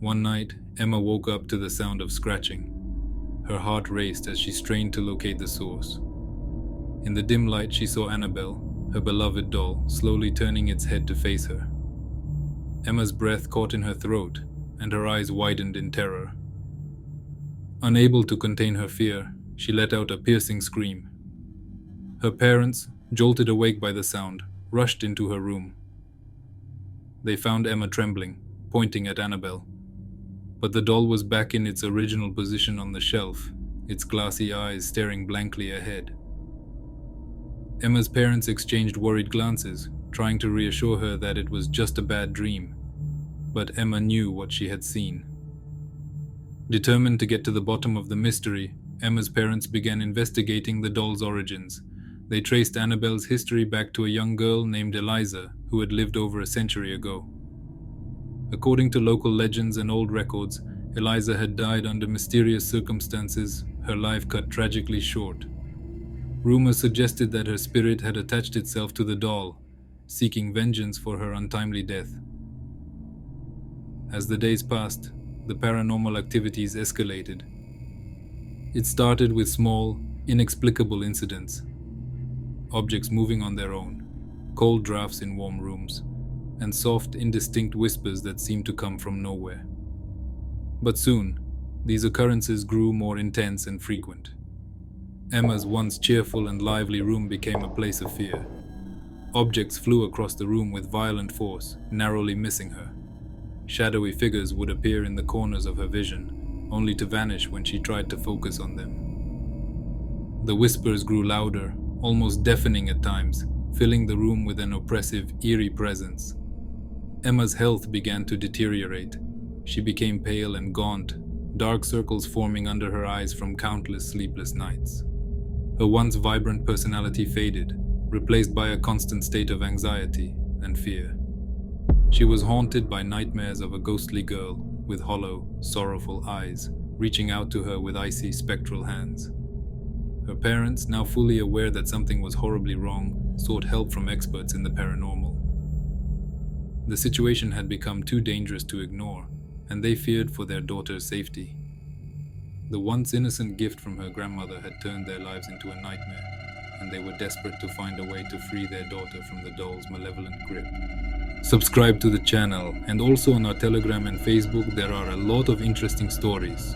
One night, Emma woke up to the sound of scratching. Her heart raced as she strained to locate the source. In the dim light, she saw Annabelle, her beloved doll, slowly turning its head to face her. Emma's breath caught in her throat, and her eyes widened in terror. Unable to contain her fear, she let out a piercing scream. Her parents, jolted awake by the sound, rushed into her room. They found Emma trembling, pointing at Annabelle. But the doll was back in its original position on the shelf, its glassy eyes staring blankly ahead. Emma's parents exchanged worried glances, trying to reassure her that it was just a bad dream. But Emma knew what she had seen. Determined to get to the bottom of the mystery, Emma's parents began investigating the doll's origins. They traced Annabelle's history back to a young girl named Eliza, who had lived over a century ago. According to local legends and old records, Eliza had died under mysterious circumstances, her life cut tragically short. Rumors suggested that her spirit had attached itself to the doll, seeking vengeance for her untimely death. As the days passed, the paranormal activities escalated. It started with small, inexplicable incidents. Objects moving on their own, cold drafts in warm rooms, and soft, indistinct whispers that seemed to come from nowhere. But soon, these occurrences grew more intense and frequent. Emma's once cheerful and lively room became a place of fear. Objects flew across the room with violent force, narrowly missing her. Shadowy figures would appear in the corners of her vision, only to vanish when she tried to focus on them. The whispers grew louder, almost deafening at times, filling the room with an oppressive, eerie presence. Emma's health began to deteriorate. She became pale and gaunt, dark circles forming under her eyes from countless sleepless nights. Her once vibrant personality faded, replaced by a constant state of anxiety and fear. She was haunted by nightmares of a ghostly girl with hollow, sorrowful eyes, reaching out to her with icy, spectral hands. Her parents, now fully aware that something was horribly wrong, sought help from experts in the paranormal. The situation had become too dangerous to ignore, and they feared for their daughter's safety. The once innocent gift from her grandmother had turned their lives into a nightmare, and they were desperate to find a way to free their daughter from the doll's malevolent grip. Subscribe to the channel, and also on our Telegram and Facebook there are a lot of interesting stories.